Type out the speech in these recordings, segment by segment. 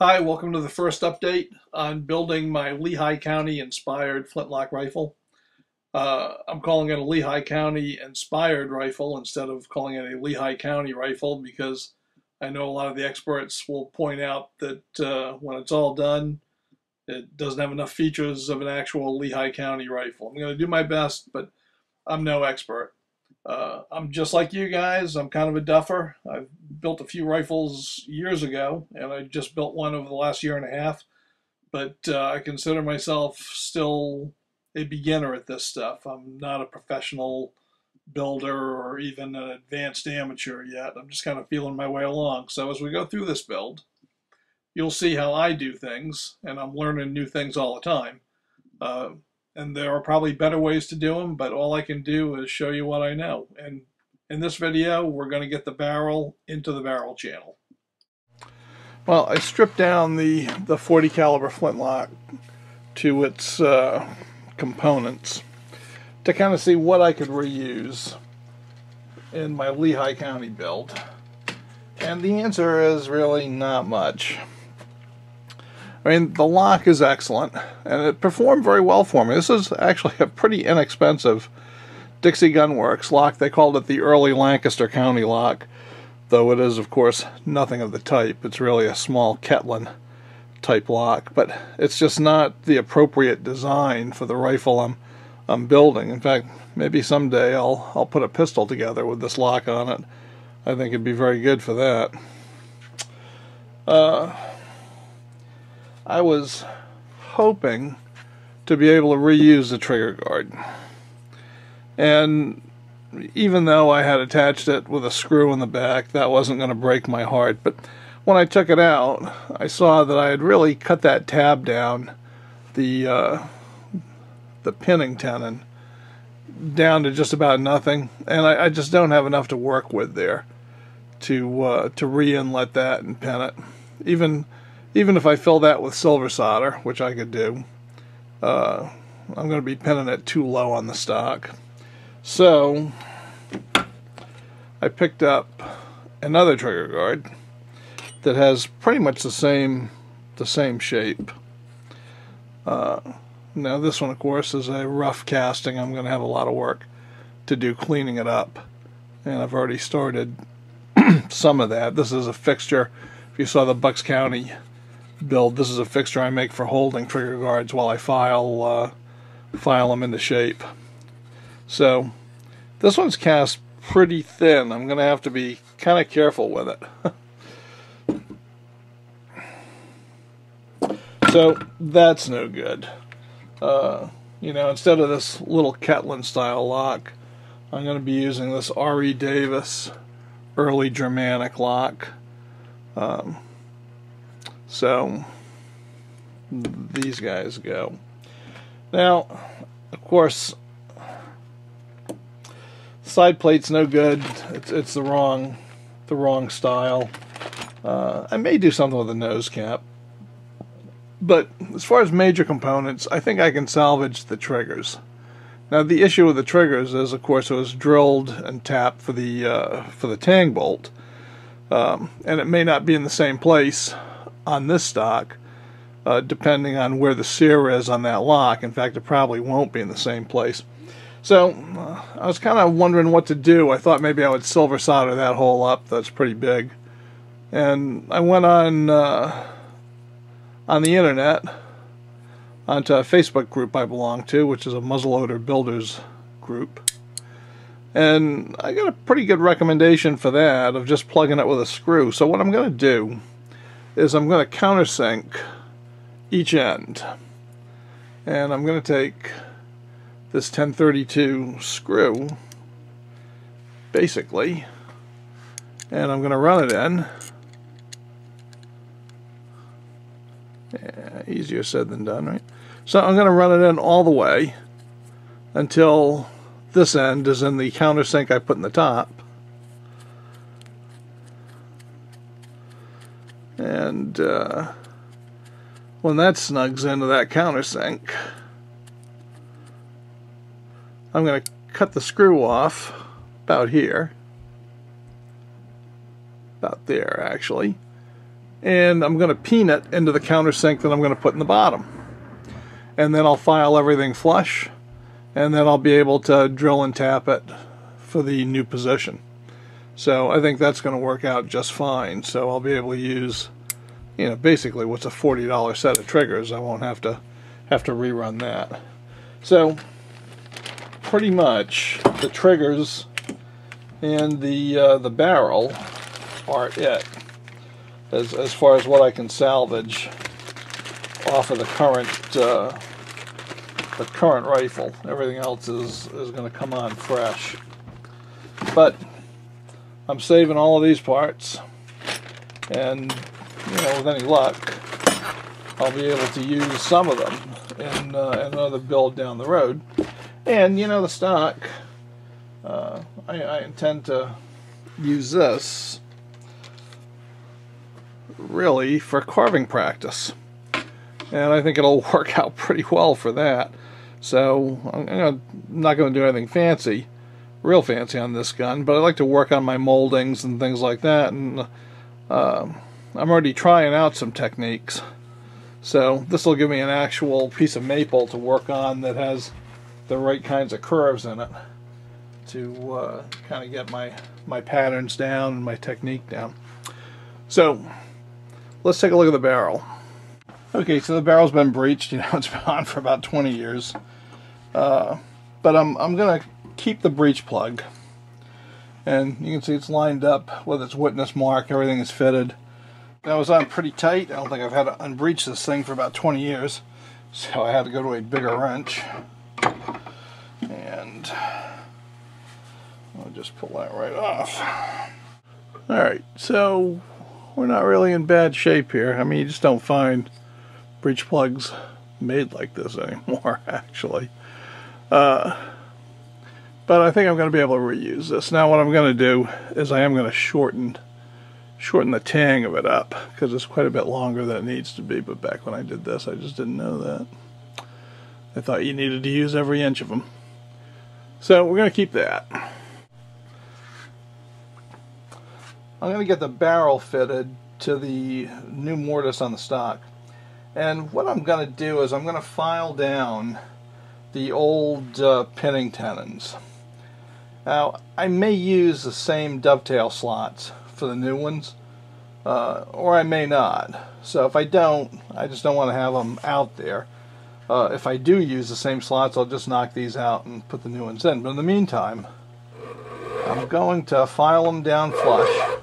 Hi, welcome to the first update on building my Lehigh County inspired flintlock rifle. I'm calling it a Lehigh County inspired rifle instead of calling it a Lehigh County rifle because I know a lot of the experts will point out that when it's all done, it doesn't have enough features of an actual Lehigh County rifle. I'm going to do my best, but I'm no expert. I'm just like you guys. I'm kind of a duffer. I've built a few rifles years ago, and I just built one over the last year and a half. But I consider myself still a beginner at this stuff. I'm not a professional builder or even an advanced amateur yet. I'm just kind of feeling my way along. So as we go through this build, you'll see how I do things, and I'm learning new things all the time. Uh, and there are probably better ways to do them, but all I can do is show you what I know. And in this video, we're going to get the barrel into the barrel channel. Well, I stripped down the 40 caliber flintlock to its components to kind of see what I could reuse in my Lehigh County build. And the answer is really not much. I mean, the lock is excellent, and it performed very well for me. This is actually a pretty inexpensive Dixie Gun Works lock. They called it the early Lancaster County lock, though it is, of course, nothing of the type. It's really a small Ketlin type lock, but it's just not the appropriate design for the rifle I'm building. In fact, maybe someday I'll put a pistol together with this lock on it. I think it'd be very good for that. I was hoping to be able to reuse the trigger guard. And even though I had attached it with a screw in the back, that wasn't going to break my heart. But when I took it out, I saw that I had really cut that tab down, the pinning tenon, down to just about nothing. And I just don't have enough to work with there to re-inlet that and pin it. Even if I fill that with silver solder, which I could do, I'm going to be pinning it too low on the stock. So I picked up another trigger guard that has pretty much the same shape. Now this one, of course, is a rough casting. I'm going to have a lot of work to do cleaning it up, and I've already started some of that. This is a fixture. If you saw the Bucks County build, this is a fixture I make for holding trigger guards while I file them into shape. So this one's cast pretty thin. I'm going to have to be kind of careful with it. So that's no good. Instead of this little Ketlin style lock, I'm going to be using this R.E. Davis early Germanic lock. So these guys go. Now, of course, side plate's no good. It's the wrong style. I may do something with the nose cap, but as far as major components, I think I can salvage the triggers. Now, the issue with the triggers is, of course, it was drilled and tapped for the tang bolt, and it may not be in the same place on this stock, depending on where the sear is on that lock. In fact, it probably won't be in the same place. So I was kind of wondering what to do. I thought maybe I would silver solder that hole up. That's pretty big. And I went on the internet, onto a Facebook group I belong to, which is a muzzleloader builders group. And I got a pretty good recommendation for that of just plugging it with a screw. So what I'm going to do is I'm going to countersink each end. And I'm going to take this 1032 screw, basically, and I'm going to run it in. Yeah, easier said than done, right? So I'm going to run it in all the way until this end is in the countersink I put in the top. And when that snugs into that countersink, I'm going to cut the screw off about here, about there actually, and I'm going to peen it into the countersink that I'm going to put in the bottom. And then I'll file everything flush, and then I'll be able to drill and tap it for the new position. So I think that's going to work out just fine. So I'll be able to use, you know, basically what's a $40 set of triggers. I won't have to rerun that. So pretty much the triggers and the barrel are it as far as what I can salvage off of the current rifle. Everything else is going to come on fresh. But I'm saving all of these parts, and you know, with any luck, I'll be able to use some of them in another build down the road. And you know, the stock, I intend to use this really for carving practice, and I think it'll work out pretty well for that. So I'm not going to do anything fancy, real fancy on this gun, but I like to work on my moldings and things like that, and I'm already trying out some techniques. So this will give me an actual piece of maple to work on that has the right kinds of curves in it to kind of get my patterns down and my technique down. So let's take a look at the barrel. Okay, so the barrel's been breached. You know, it's been on for about 20 years. But I'm going to keep the breech plug. And you can see it's lined up with its witness mark. Everything is fitted. That was on pretty tight. I don't think I've had to unbreach this thing for about 20 years. So I had to go to a bigger wrench. And I'll just pull that right off. Alright, so we're not really in bad shape here. I mean, you just don't find breech plugs made like this anymore, actually. But I think I'm going to be able to reuse this. Now what I'm going to do is I am going to shorten the tang of it up, because it's quite a bit longer than it needs to be. But back when I did this, I just didn't know that. I thought you needed to use every inch of them. So we're going to keep that. I'm going to get the barrel fitted to the new mortise on the stock. And what I'm going to do is I'm going to file down the old pinning tenons. Now, I may use the same dovetail slots for the new ones, or I may not. So if I don't, I just don't want to have them out there. If I do use the same slots, I'll just knock these out and put the new ones in. But in the meantime, I'm going to file them down flush,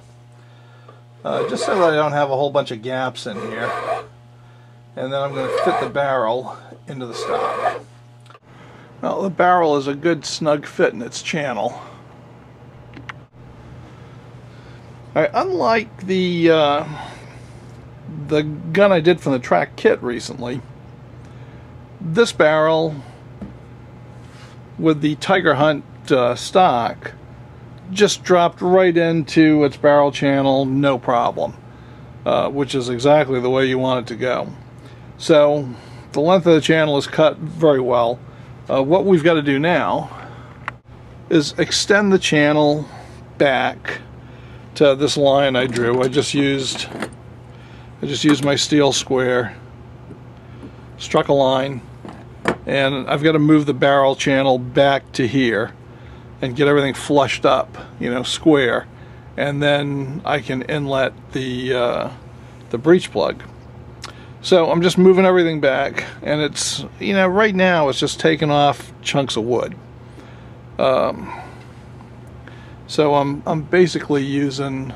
just so that I don't have a whole bunch of gaps in here. And then I'm going to fit the barrel into the stock. Well, the barrel is a good snug fit in its channel. Unlike the gun I did from the track kit recently, this barrel with the Tiger Hunt stock just dropped right into its barrel channel, no problem, which is exactly the way you want it to go. So the length of the channel is cut very well. What we've got to do now is extend the channel back to this line I drew. I just used my steel square, struck a line, and I've got to move the barrel channel back to here and get everything flushed up, you know, square, and then I can inlet the breech plug. So I'm just moving everything back, and it's, you know, right now it's just taking off chunks of wood. So I'm basically using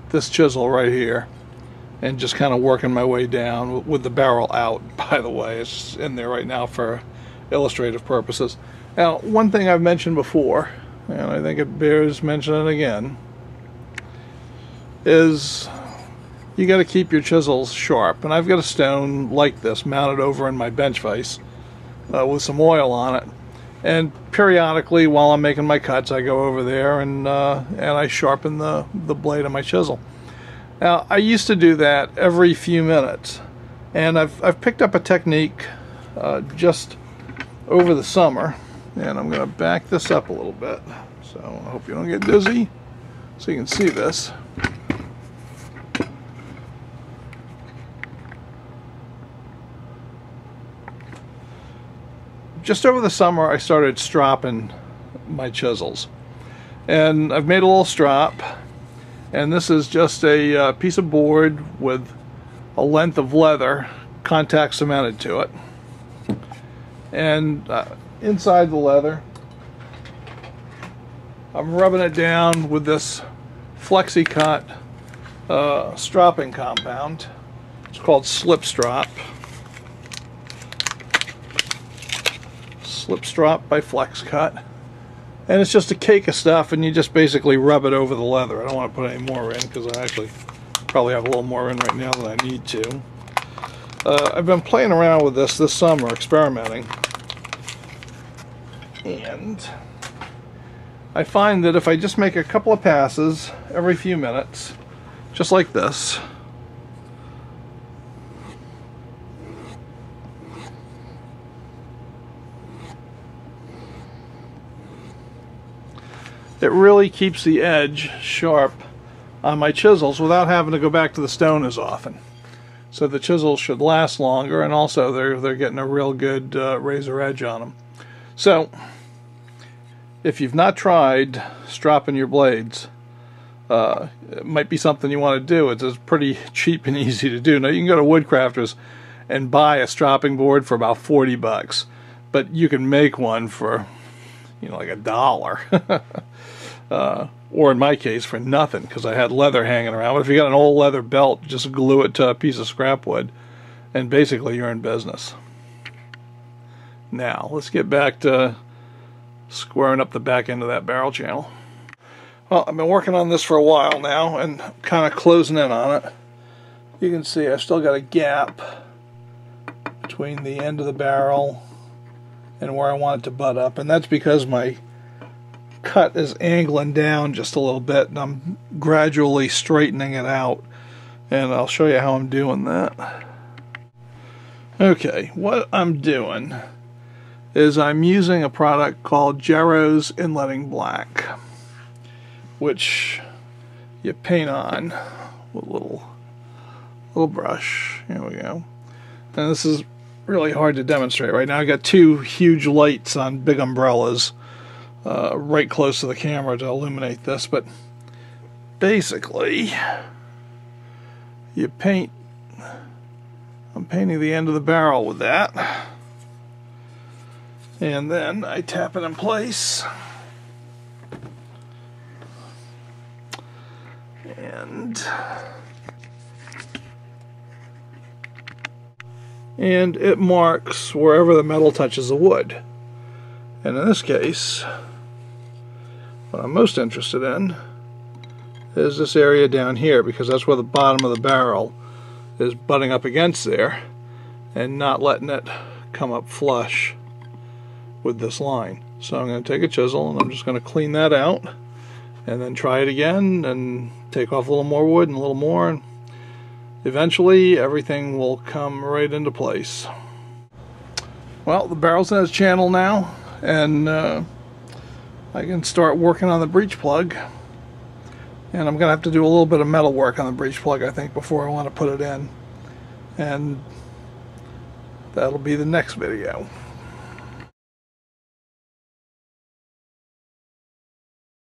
this chisel right here and just kind of working my way down with the barrel out. By the way, it's in there right now for illustrative purposes. Now, one thing I've mentioned before, and I think it bears mentioning again, is you got to keep your chisels sharp. And I've got a stone like this mounted over in my bench vise with some oil on it. And periodically, while I'm making my cuts, I go over there and I sharpen the blade of my chisel. Now, I used to do that every few minutes, and I've picked up a technique just over the summer, and I'm going to back this up a little bit, so I hope you don't get dizzy, so you can see this. just over the summer I started stropping my chisels, and I've made a little strop, and this is just a piece of board with a length of leather contact cemented to it, and inside the leather I'm rubbing it down with this flexi-cut stropping compound. It's called slip strop by Flex Cut, and it's just a cake of stuff, and you just basically rub it over the leather. I don't want to put any more in because I actually probably have a little more in right now than I need to. I've been playing around with this summer, experimenting, and I find that if I just make a couple of passes every few minutes, just like this, it really keeps the edge sharp on my chisels without having to go back to the stone as often. So the chisels should last longer, and also they're getting a real good razor edge on them. So if you've not tried stropping your blades, it might be something you want to do. It's pretty cheap and easy to do. Now you can go to Woodcrafters and buy a stropping board for about 40 bucks, but you can make one for, you know, like $1. Or in my case for nothing, because I had leather hanging around. But if you got an old leather belt, just glue it to a piece of scrap wood, and basically you're in business. Now let's get back to squaring up the back end of that barrel channel. Well, I've been working on this for a while now and kind of closing in on it. You can see I've still got a gap between the end of the barrel and where I want it to butt up, and that's because my cut is angling down just a little bit, and I'm gradually straightening it out, and I'll show you how I'm doing that. Okay, what I'm doing is I'm using a product called Jarrow's Inletting Black, which you paint on with a little brush. Here we go. And this is really hard to demonstrate right now. I got two huge lights on big umbrellas right close to the camera to illuminate this, but basically you paint, I'm painting the end of the barrel with that, and then I tap it in place, and it marks wherever the metal touches the wood. And in this case, what I'm most interested in is this area down here, because that's where the bottom of the barrel is butting up against there and not letting it come up flush with this line. So I'm going to take a chisel and I'm just going to clean that out, and then try it again and take off a little more wood and a little more, and eventually everything will come right into place. Well, the barrel's in its channel now, and I can start working on the breech plug, and I'm gonna have to do a little bit of metal work on the breech plug, I think, before I want to put it in, and that'll be the next video.